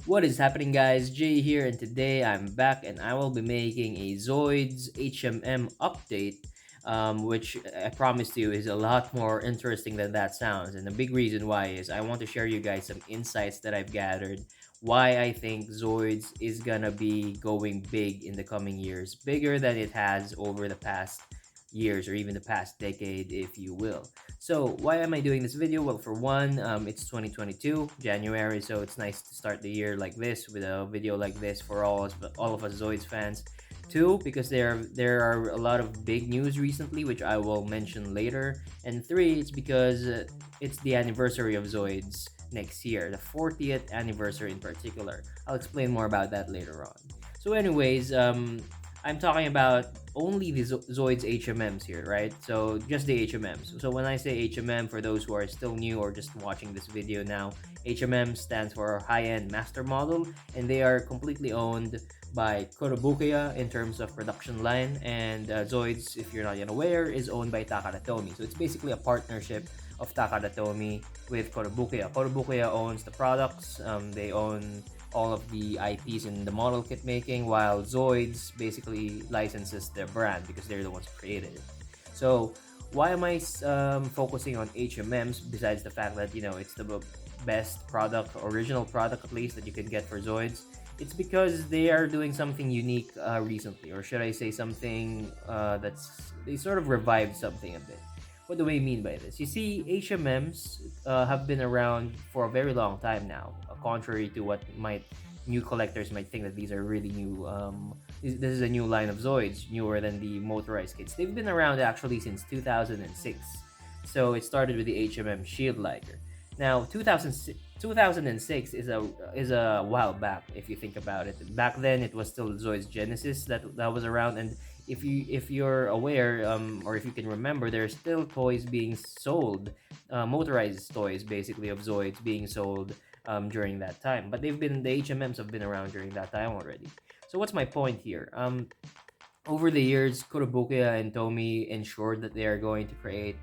What is happening, guys? Jay here, and today I'm back and I will be making a Zoids HMM update, which I promise you is a lot more interesting than that sounds. And the big reason why is I want to share you guys some insights that I've gathered, why I think Zoids is gonna be going big in the coming years, bigger than it has over the past years or even the past decade, if you will. So why am I doing this video? Well, for one, it's 2022 January, so it's nice to start the year like this with a video like this for all of us Zoids fans. Two, because there are a lot of big news recently, which I will mention later. And three, it's because it's the anniversary of Zoids next year, the 40th anniversary in particular. I'll explain more about that later on. So, anyways, I'm talking about only the Zoids HMMs here, right? So just the HMMs. So when I say HMM, for those who are still new or just watching this video now, HMM stands for high-end master model, and they are completely owned by Korobukiya in terms of production line, and Zoids, if you're not yet aware, is owned by Takara Tomy. So it's basically a partnership of Takara Tomy with Korobukiya. Korobukiya owns the products. They own all of the IPs in the model kit making, while Zoids basically licenses their brand because they're the ones who created it. So why am I focusing on HMMs besides the fact that it's the best product, original product at least that you can get for Zoids? It's because they are doing something unique recently, or should I say something they sort of revived something a bit. What do I mean by this? You see, HMMs have been around for a very long time now, contrary to what might new collectors might think that these are really new. This is a new line of Zoids, newer than the motorized kits. They've been around actually since 2006. So it started with the HMM Shield Liger. Now, 2006 is a while back if you think about it. Back then, it was still Zoids Genesis that was around, and if you're aware, or if you can remember, there are still toys being sold, motorized toys basically of Zoids being sold during that time. But the HMMs have been around during that time already. So what's my point here? Over the years, Kurobukiya and Tomy ensured that they are going to create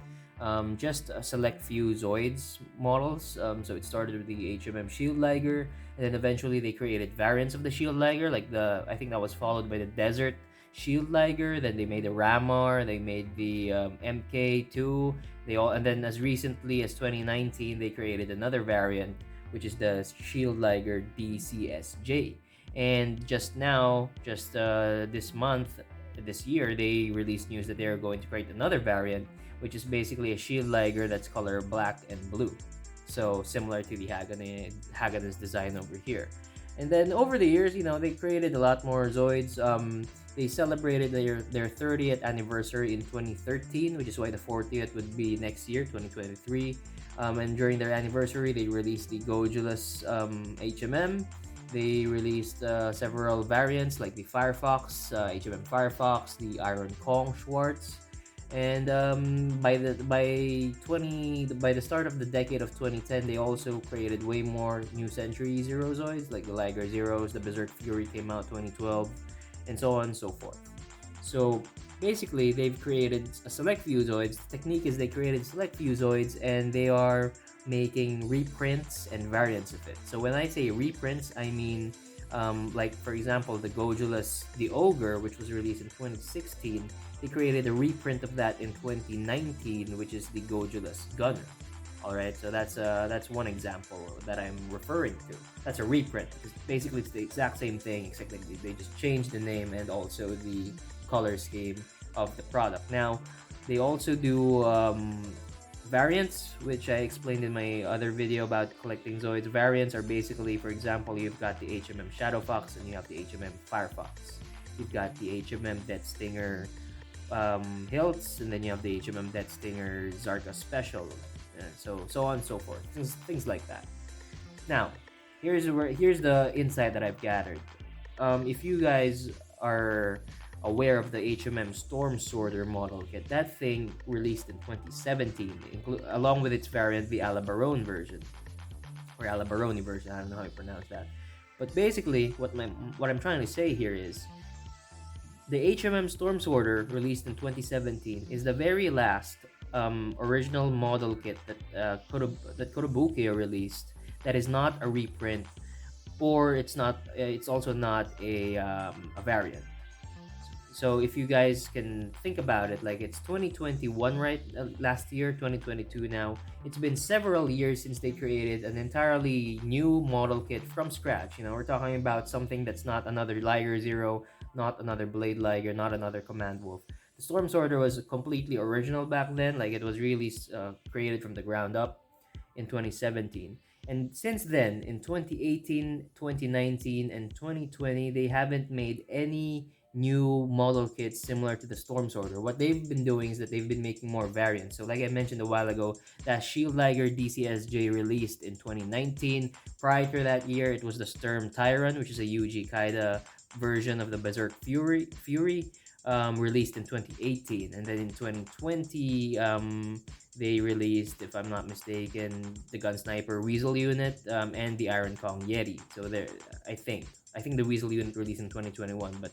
just a select few Zoids models. So it started with the HMM Shield Liger, and then eventually they created variants of the Shield Liger, like I think that was followed by the Desert Shield Liger. Then they made the Ramar, they made the MK2. And then as recently as 2019, they created another variant, which is the Shield Liger DCSJ. And just now, this month, this year, they released news that they're going to create another variant, which is basically a shield liger that's color black and blue. So similar to the Hagane's design over here. And then over the years, they created a lot more Zoids. They celebrated their 30th anniversary in 2013, which is why the 40th would be next year, 2023. And during their anniversary, they released the Gojulas HMM. They released several variants like the Firefox, HMM Firefox, the Iron Kong Schwartz, and by the start of the decade of 2010, they also created way more New Century Zerozoids like the Liger Zeros, the Berserk Fury came out 2012, and so on and so forth. So basically, they've created a select few Zoids. The technique is they created select few Zoids, and they are making reprints and variants of it. So when I say reprints, I mean like for example the Gojulas the Ogre, which was released in 2016. They created a reprint of that in 2019, which is the Gojulas Gunner. All right, so that's one example that I'm referring to. That's a reprint. Basically, it's the exact same thing, except that they just changed the name and also the color scheme of the product. Now, they also do variants, which I explained in my other video about collecting Zoids. Variants are basically, for example, you've got the HMM Shadow Fox and you have the HMM Firefox. You've got the HMM Death Stinger Hilts, and then you have the HMM Death Stinger Zarka Special, and so on and so forth. Things like that. Now, here's the insight that I've gathered. If you guys are aware of the HMM Storm Sorter model kit, that thing released in 2017, along with its variant, the Alabarone version, or Alabaroni version. I don't know how you pronounce that. But basically, what I'm trying to say here is the HMM Storm Sorter, released in 2017, is the very last original model kit that Kotobukiya released that is not a reprint or it's not. It's also not a variant. So if you guys can think about it, like it's 2021, right? Last year, 2022 now. It's been several years since they created an entirely new model kit from scratch. We're talking about something that's not another Liger Zero, not another Blade Liger, not another Command Wolf. The Storm Sorter was completely original back then. Like it was really created from the ground up in 2017. And since then, in 2018, 2019, and 2020, they haven't made any new model kits similar to the Storm Sorter. What they've been doing is that they've been making more variants. So, like I mentioned a while ago, that Shield Liger DCSJ released in 2019. Prior to that year, it was the Sturm Tyrant, which is a Yuji Kaida version of the Berserk Fury, released in 2018. And then in 2020, they released, if I'm not mistaken, the Gun Sniper Weasel unit, and the Iron Kong Yeti. So there, I think. I think the Weasel unit released in 2021, but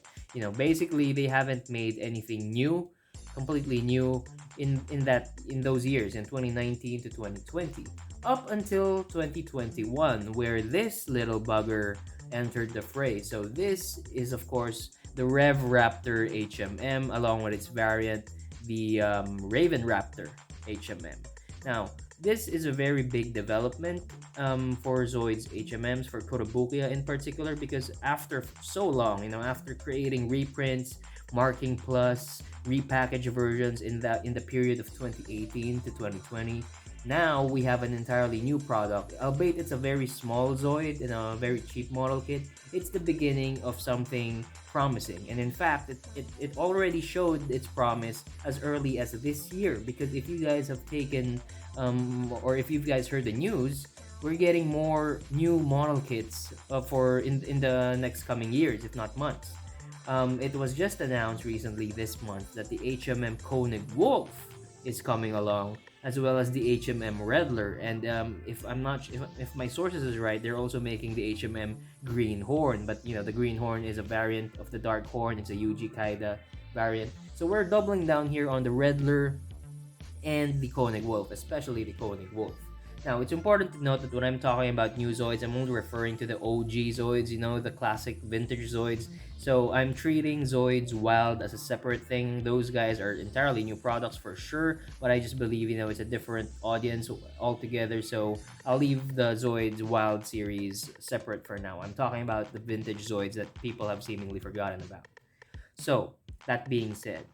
basically they haven't made anything new, completely new in those years, in 2019 to 2020, up until 2021, where this little bugger entered the fray. So this is of course the Rev Raptor HMM, along with its variant, the Raven Raptor HMM. Now, this is a very big development for Zoids HMMs, for Kotobukiya in particular, because after so long, after creating reprints, marking plus, repackaged versions in the period of 2018 to 2020, now we have an entirely new product. Albeit it's a very small Zoid and a very cheap model kit, it's the beginning of something promising. And in fact, it already showed its promise as early as this year. Because if you guys have taken, or if you guys heard the news, we're getting more new model kits for in the next coming years, if not months. It was just announced recently this month that the HMM Konig Wolf is coming along, as well as the HMM Redler. And if my sources is right, they're also making the HMM Green Horn. But the Green Horn is a variant of the Dark Horn. It's a Yuji Kaida variant. So we're doubling down here on the Redler and the Konig Wolf, especially the Konig Wolf. Now, it's important to note that when I'm talking about new Zoids, I'm only referring to the OG Zoids, the classic vintage Zoids. So I'm treating Zoids Wild as a separate thing. Those guys are entirely new products for sure, but I just believe, it's a different audience altogether. So I'll leave the Zoids Wild series separate for now. I'm talking about the vintage Zoids that people have seemingly forgotten about. So, that being said,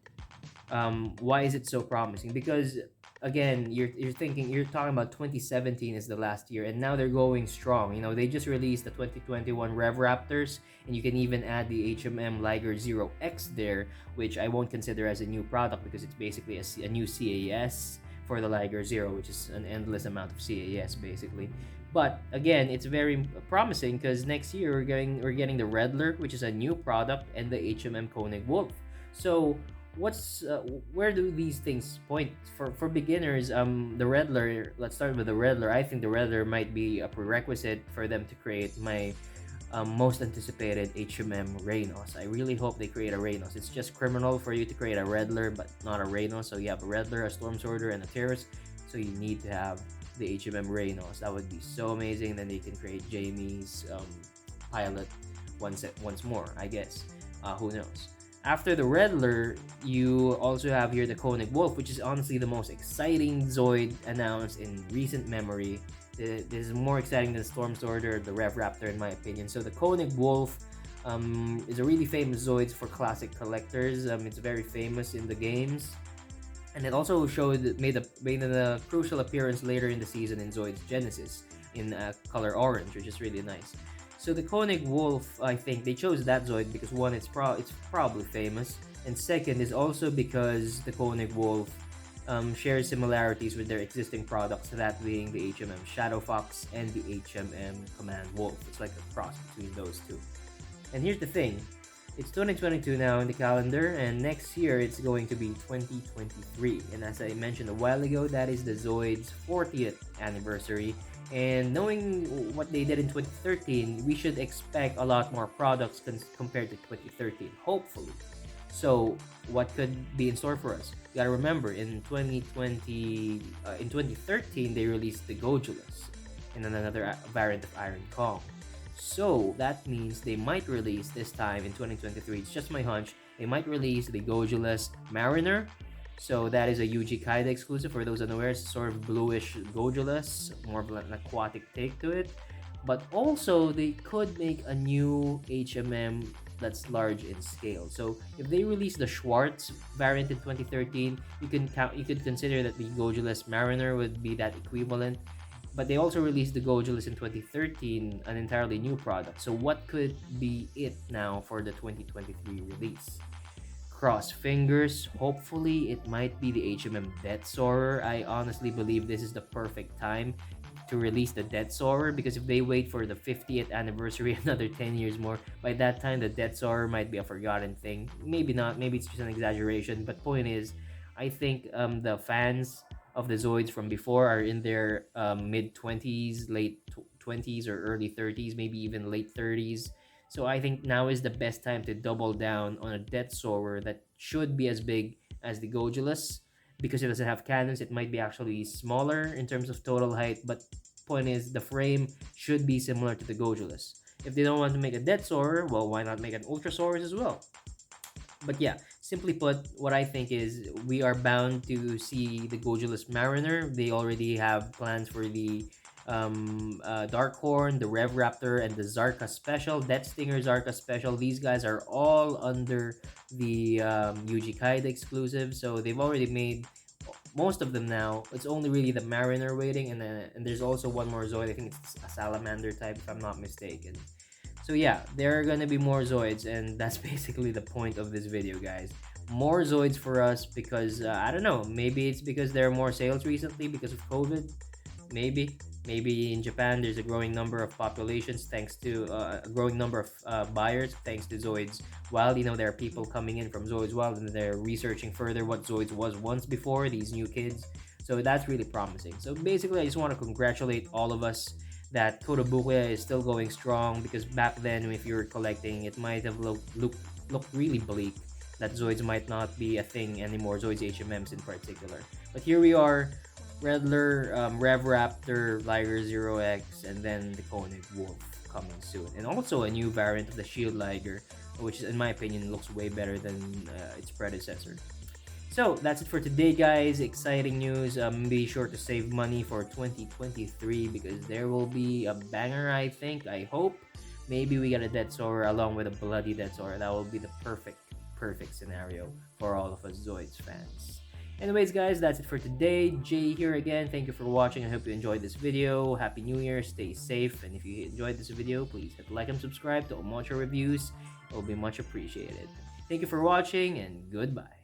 why is it so promising? Because again, you're talking about 2017 is the last year, and now they're going strong. They just released the 2021 Rev Raptors, and you can even add the HMM Liger Zero X there, which I won't consider as a new product because it's basically a new CAS for the Liger Zero, which is an endless amount of CAS basically. But again, it's very promising because next year we're getting the Redler, which is a new product, and the HMM Konig Wolf. So where do these things point for beginners? The Redler, let's start with the Redler. I think the Redler might be a prerequisite for them to create my most anticipated HMM Reynos. I really hope they create a Reynos. It's just criminal for you to create a Redler but not a Reynos. So you have a Redler, a Storm Sorter, and a Terrace, so you need to have the HMM Reynos. That would be so amazing. Then they can create Jamie's pilot once more, I guess. Who knows? After the Redler, you also have here the Konig Wolf, which is honestly the most exciting Zoid announced in recent memory. This is more exciting than the Storm Sorter or the Rev Raptor, in my opinion. So the Konig Wolf is a really famous Zoid for classic collectors. It's very famous in the games, and it also made a crucial appearance later in the season in Zoid's Genesis in color orange, which is really nice. So the Konig Wolf, I think they chose that Zoid because one, it's probably famous, and second is also because the Konig Wolf shares similarities with their existing products, that being the HMM Shadow Fox and the HMM Command Wolf. It's like a cross between those two. And here's the thing, it's 2022 now in the calendar, and next year it's going to be 2023. And as I mentioned a while ago, that is the Zoid's 40th anniversary. And knowing what they did in 2013, we should expect a lot more products compared to 2013, hopefully. So, what could be in store for us? You gotta remember, in 2013, they released the Gojulas and another variant of Iron Kong. So that means they might release this time in 2023. It's just my hunch. They might release the Gojulas Mariner. So that is a UG Kaida exclusive. For those unaware, it's sort of bluish Gojulas, more of an aquatic take to it. But also, they could make a new HMM that's large in scale. So if they release the Schwartz variant in 2013, you could consider that the Gojulas Mariner would be that equivalent. But they also released the Gojulas in 2013, an entirely new product. So what could be it now for the 2023 release? Cross fingers. Hopefully, it might be the HMM Deathsaurer. I honestly believe this is the perfect time to release the Deathsaurer, because if they wait for the 50th anniversary, another 10 years more, by that time the Deathsaurer might be a forgotten thing. Maybe not. Maybe it's just an exaggeration. But point is, I think the fans of the Zoids from before are in their mid 20s, late 20s, or early 30s, maybe even late 30s. So I think now is the best time to double down on a Deathsaurer that should be as big as the Gojulas. Because it doesn't have cannons, it might be actually smaller in terms of total height, but point is the frame should be similar to the Gojulas. If they don't want to make a Deathsaurer, well, why not make an Ultrasaurus as well? But yeah, simply put, what I think is we are bound to see the Gojulas Mariner. They already have plans for the Darkhorn, the Rev Raptor, and the Zarka Special, Death Stinger Zarka Special. These guys are all under the Yuji Kaida exclusive, so they've already made most of them now. It's only really the Mariner waiting, and there's also one more Zoid. I think it's a Salamander type, if I'm not mistaken. So yeah, there are gonna be more Zoids, and that's basically the point of this video, guys. More Zoids for us because I don't know. Maybe it's because there are more sales recently because of COVID. Maybe in Japan there's a growing number of populations thanks to a growing number of buyers thanks to Zoids. While there are people coming in from Zoids Wild and they're researching further what Zoids was once before, these new kids. So that's really promising. So basically, I just want to congratulate all of us that Kotobukiya is still going strong, because back then, if you were collecting, it might have looked really bleak that Zoids might not be a thing anymore, Zoids HMMs in particular. But here we are, Redler, Rev Raptor, Liger Zero X, and then the Konig Wolf coming soon. And also a new variant of the Shield Liger, which in my opinion looks way better than its predecessor. So that's it for today, guys. Exciting news. Be sure to save money for 2023 because there will be a banger, I think. I hope. Maybe we get a Deathsaurer along with a bloody Deathsaurer. That will be the perfect scenario for all of us Zoids fans. Anyways, guys, that's it for today. Jay here again. Thank you for watching. I hope you enjoyed this video. Happy New Year. Stay safe. And if you enjoyed this video, please hit like and subscribe to Omocha Reviews. It will be much appreciated. Thank you for watching and goodbye.